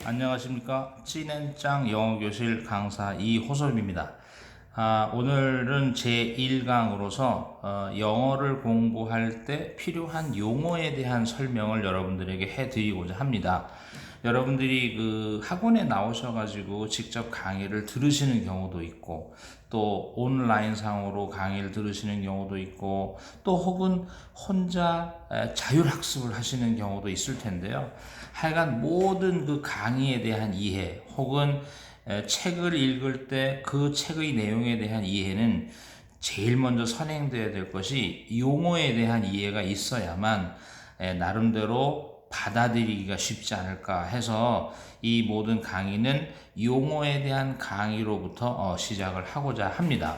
안녕하십니까. 찐앤짱 영어교실 강사 이호섭입니다. 오늘은 제1강으로서 영어를 공부할 때 필요한 용어에 대한 설명을 여러분들에게 해드리고자 합니다. 여러분들이 그 학원에 나오셔가지고 직접 강의를 들으시는 경우도 있고, 또 온라인 상으로 강의를 들으시는 경우도 있고, 또 혹은 혼자 자율학습을 하시는 경우도 있을 텐데요. 하여간 모든 그 강의에 대한 이해 혹은 책을 읽을 때 그 책의 내용에 대한 이해는 제일 먼저 선행되어야 될 것이 용어에 대한 이해가 있어야만 나름대로 받아들이기가 쉽지 않을까 해서 이 모든 강의는 용어에 대한 강의로부터 시작을 하고자 합니다.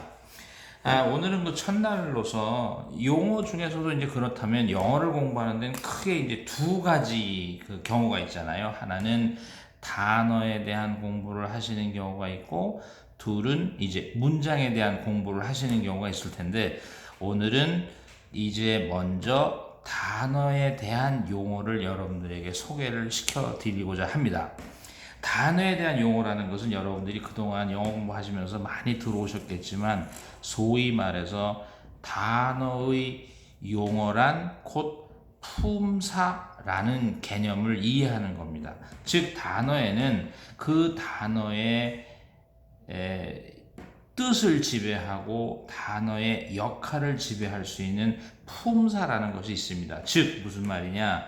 오늘은 그 첫날로서 용어 중에서도 이제 그렇다면 영어를 공부하는 데는 크게 이제 두 가지 그 경우가 있잖아요. 하나는 단어에 대한 공부를 하시는 경우가 있고, 둘은 이제 문장에 대한 공부를 하시는 경우가 있을 텐데, 오늘은 이제 먼저 단어에 대한 용어를 여러분들에게 소개를 시켜 드리고자 합니다. 단어에 대한 용어라는 것은 여러분들이 그동안 영어 공부하시면서 많이 들어오셨겠지만, 소위 말해서 단어의 용어란 곧 품사라는 개념을 이해하는 겁니다. 즉 단어에는 그 단어의 뜻을 지배하고 단어의 역할을 지배할 수 있는 품사라는 것이 있습니다. 즉 무슨 말이냐,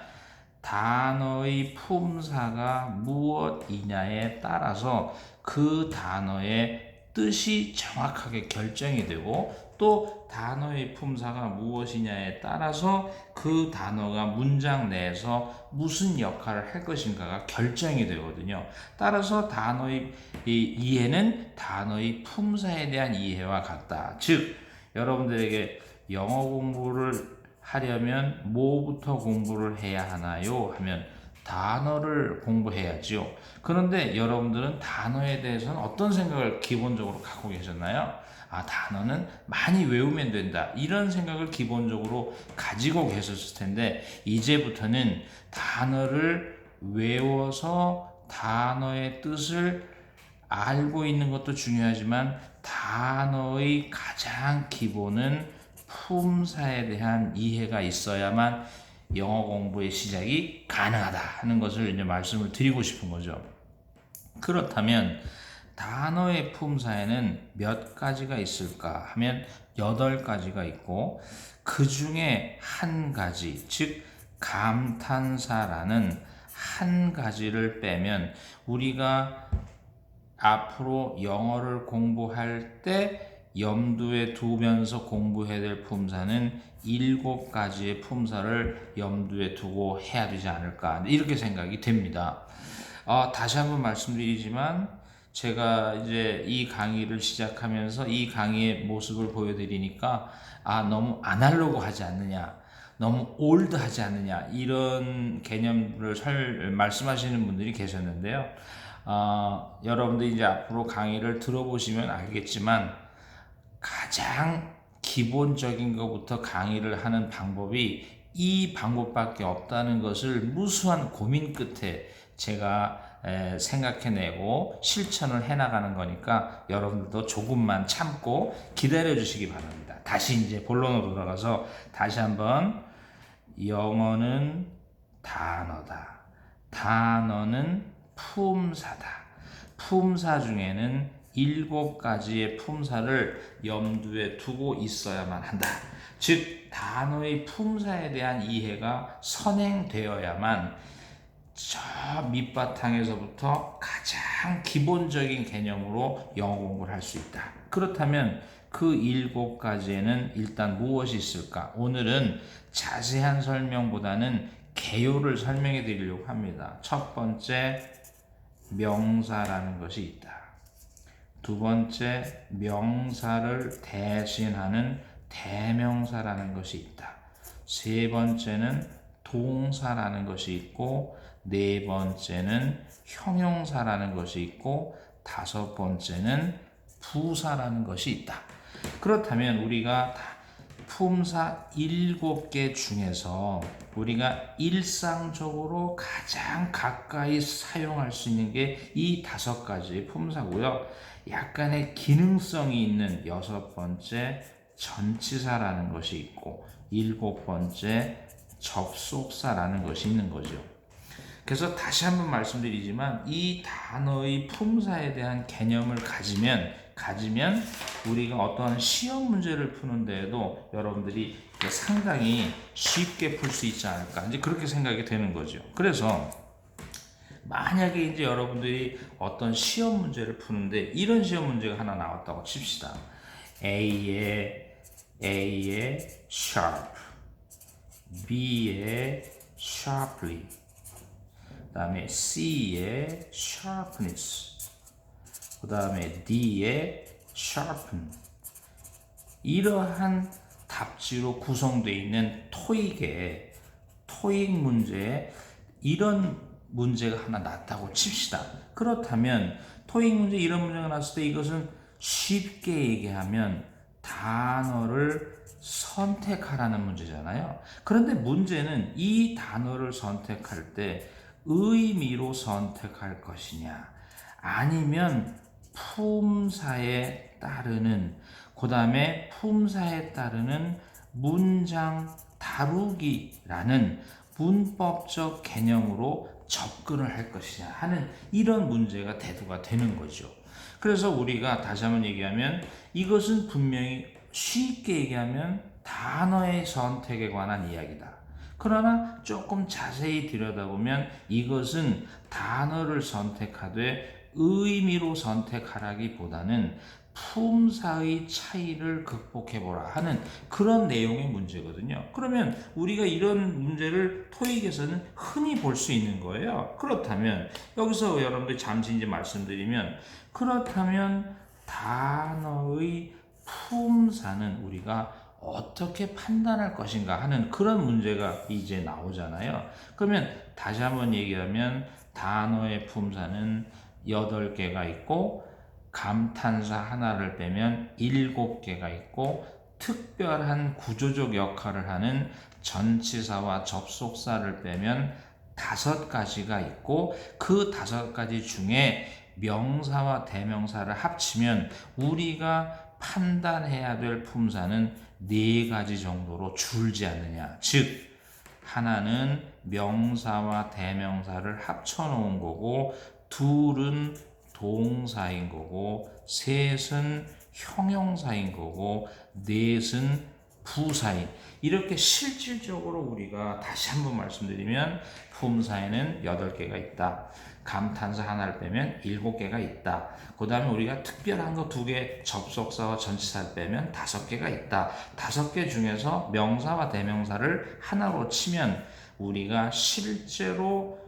단어의 품사가 무엇이냐에 따라서 그 단어의 뜻이 정확하게 결정이 되고, 또 단어의 품사가 무엇이냐에 따라서 그 단어가 문장 내에서 무슨 역할을 할 것인가가 결정이 되거든요. 따라서 단어의 이해는 단어의 품사에 대한 이해와 같다. 즉 여러분들에게 영어 공부를 하려면 뭐부터 공부를 해야 하나요? 하면 단어를 공부해야지요. 그런데 여러분들은 단어에 대해서는 어떤 생각을 기본적으로 갖고 계셨나요? 단어는 많이 외우면 된다, 이런 생각을 기본적으로 가지고 계셨을 텐데, 이제부터는 단어를 외워서 단어의 뜻을 알고 있는 것도 중요하지만 단어의 가장 기본은 품사에 대한 이해가 있어야만 영어 공부의 시작이 가능하다 하는 것을 이제 말씀을 드리고 싶은 거죠. 그렇다면 단어의 품사에는 몇 가지가 있을까 하면 8가지가 있고, 그 중에 한 가지, 즉 감탄사라는 한 가지를 빼면 우리가 앞으로 영어를 공부할 때 염두에 두면서 공부해야 될 품사는 7가지의 품사를 염두에 두고 해야 되지 않을까, 이렇게 생각이 됩니다. 다시 한번 말씀드리지만, 제가 이제 이 강의를 시작하면서 이 강의의 모습을 보여드리니까 너무 아날로그 하지 않느냐, 너무 올드 하지 않느냐, 이런 개념을 말씀하시는 분들이 계셨는데요. 여러분들 이제 앞으로 강의를 들어보시면 알겠지만, 가장 기본적인 것부터 강의를 하는 방법이 이 방법밖에 없다는 것을 무수한 고민 끝에 제가 생각해내고 실천을 해나가는 거니까 여러분들도 조금만 참고 기다려 주시기 바랍니다. 다시 이제 본론으로 돌아가서 다시 한번, 영어는 단어다. 단어는 품사다. 품사 중에는 7가지의 품사를 염두에 두고 있어야만 한다. 즉 단어의 품사에 대한 이해가 선행되어야만 저 밑바탕에서부터 가장 기본적인 개념으로 영어 공부를 할 수 있다. 그렇다면 그 7가지에는 일단 무엇이 있을까? 오늘은 자세한 설명보다는 개요를 설명해 드리려고 합니다. 첫 번째, 명사라는 것이 있다. 두 번째, 명사를 대신하는 대명사라는 것이 있다. 세 번째는 동사라는 것이 있고, 네 번째는 형용사라는 것이 있고, 다섯 번째는 부사라는 것이 있다. 그렇다면 우리가 품사 7개 중에서 우리가 일상적으로 가장 가까이 사용할 수 있는 게 이 5가지의 품사고요. 약간의 기능성이 있는 6번째 전치사라는 것이 있고 7번째 접속사라는 것이 있는 거죠. 그래서 다시 한번 말씀드리지만 이 단어의 품사에 대한 개념을 가지면 우리가 어떠한 시험 문제를 푸는 데에도 여러분들이 상당히 쉽게 풀 수 있지 않을까 이제 그렇게 생각이 되는 거죠. 그래서 만약에 이제 여러분들이 어떤 시험 문제를 푸는데 이런 시험 문제가 하나 나왔다고 칩시다. A에 sharp, B에 sharply, 그 다음에 C에 sharpness, 그 다음에 D에 sharpen. 이러한 답지로 구성되어 있는 토익 문제에 이런 문제가 하나 났다고 칩시다. 그렇다면 토익 문제 이런 문제가 났을 때 이것은 쉽게 얘기하면 단어를 선택하라는 문제잖아요. 그런데 문제는 이 단어를 선택할 때 의미로 선택할 것이냐 아니면 품사에 따르는 그 다음에 품사에 따르는 문장 다루기라는 문법적 개념으로 접근을 할 것이냐 하는 이런 문제가 대두가 되는 거죠. 그래서 우리가 다시 한번 얘기하면 이것은 분명히 쉽게 얘기하면 단어의 선택에 관한 이야기다. 그러나 조금 자세히 들여다보면 이것은 단어를 선택하되 의미로 선택하라기보다는 품사의 차이를 극복해보라 하는 그런 내용의 문제거든요. 그러면 우리가 이런 문제를 토익에서는 흔히 볼 수 있는 거예요. 그렇다면 여기서 여러분들 잠시 이제 말씀드리면 그렇다면 단어의 품사는 우리가 어떻게 판단할 것인가 하는 그런 문제가 이제 나오잖아요. 그러면 다시 한번 얘기하면 단어의 품사는 8개가 있고 감탄사 하나를 빼면 7개가 있고 특별한 구조적 역할을 하는 전치사와 접속사를 빼면 5가지가 있고 그 5가지 중에 명사와 대명사를 합치면 우리가 판단해야 될 품사는 4가지 정도로 줄지 않느냐. 즉 하나는 명사와 대명사를 합쳐 놓은 거고 둘은 동사인 거고 셋은 형용사인 거고 넷은 부사인. 이렇게 실질적으로 우리가 다시 한번 말씀드리면 품사에는 8개가 있다. 감탄사 하나를 빼면 7개가 있다. 그 다음에 우리가 특별한 거 2개 접속사와 전치사를 빼면 5개가 있다. 5개 중에서 명사와 대명사를 하나로 치면 우리가 실제로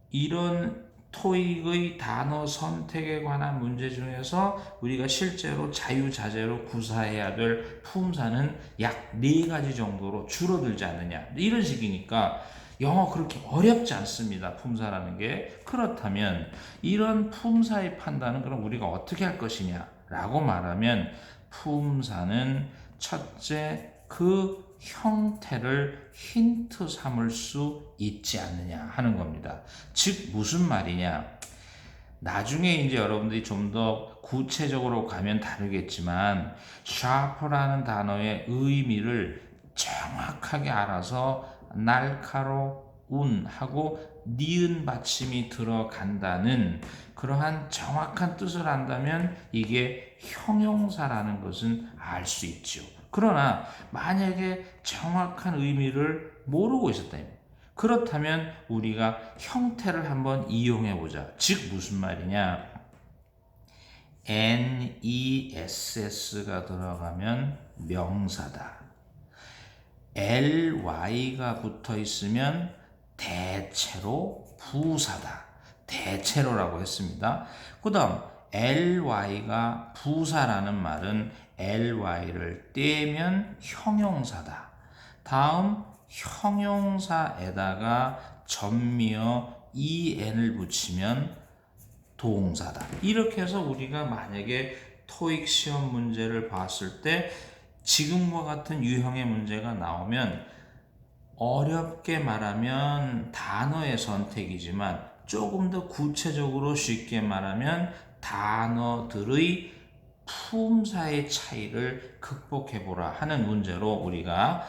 이런 토익의 단어 선택에 관한 문제 중에서 우리가 실제로 자유자재로 구사해야 될 품사는 약 4가지 정도로 줄어들지 않느냐. 이런 식이니까 영어 그렇게 어렵지 않습니다. 품사라는 게. 그렇다면 이런 품사의 판단은 그럼 우리가 어떻게 할 것이냐 라고 말하면 품사는 첫째 그 형태를 힌트 삼을 수 있지 않느냐 하는 겁니다. 즉 무슨 말이냐? 나중에 이제 여러분들이 좀 더 구체적으로 가면 다르겠지만 sharp라는 단어의 의미를 정확하게 알아서 날카로운 하고 니은 받침이 들어간다는 그러한 정확한 뜻을 안다면 이게 형용사라는 것은 알 수 있죠. 그러나 만약에 정확한 의미를 모르고 있었다면 그렇다면 우리가 형태를 한번 이용해 보자. 즉 무슨 말이냐? NESS가 들어가면 명사다. LY가 붙어 있으면 대체로 부사다. 대체로라고 했습니다. 그 다음 LY가 부사라는 말은 LY를 떼면 형용사다. 다음 형용사에다가 전미어 EN을 붙이면 동사다. 이렇게 해서 우리가 만약에 토익 시험 문제를 봤을 때 지금과 같은 유형의 문제가 나오면 어렵게 말하면 단어의 선택이지만 조금 더 구체적으로 쉽게 말하면 단어들의 품사의 차이를 극복해보라 하는 문제로 우리가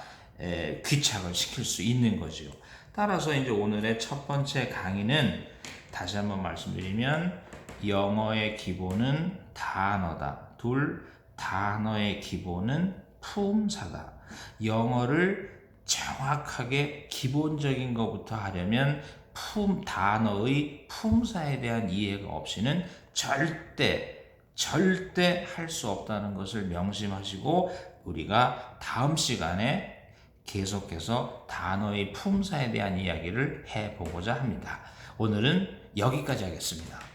귀착을 시킬 수 있는 거죠. 따라서 이제 오늘의 첫 번째 강의는 다시 한번 말씀드리면 영어의 기본은 단어다. 둘, 단어의 기본은 품사다. 영어를 정확하게 기본적인 것부터 하려면 단어의 품사에 대한 이해가 없이는 절대 할 수 없다는 것을 명심하시고 우리가 다음 시간에 계속해서 단어의 품사에 대한 이야기를 해보고자 합니다. 오늘은 여기까지 하겠습니다.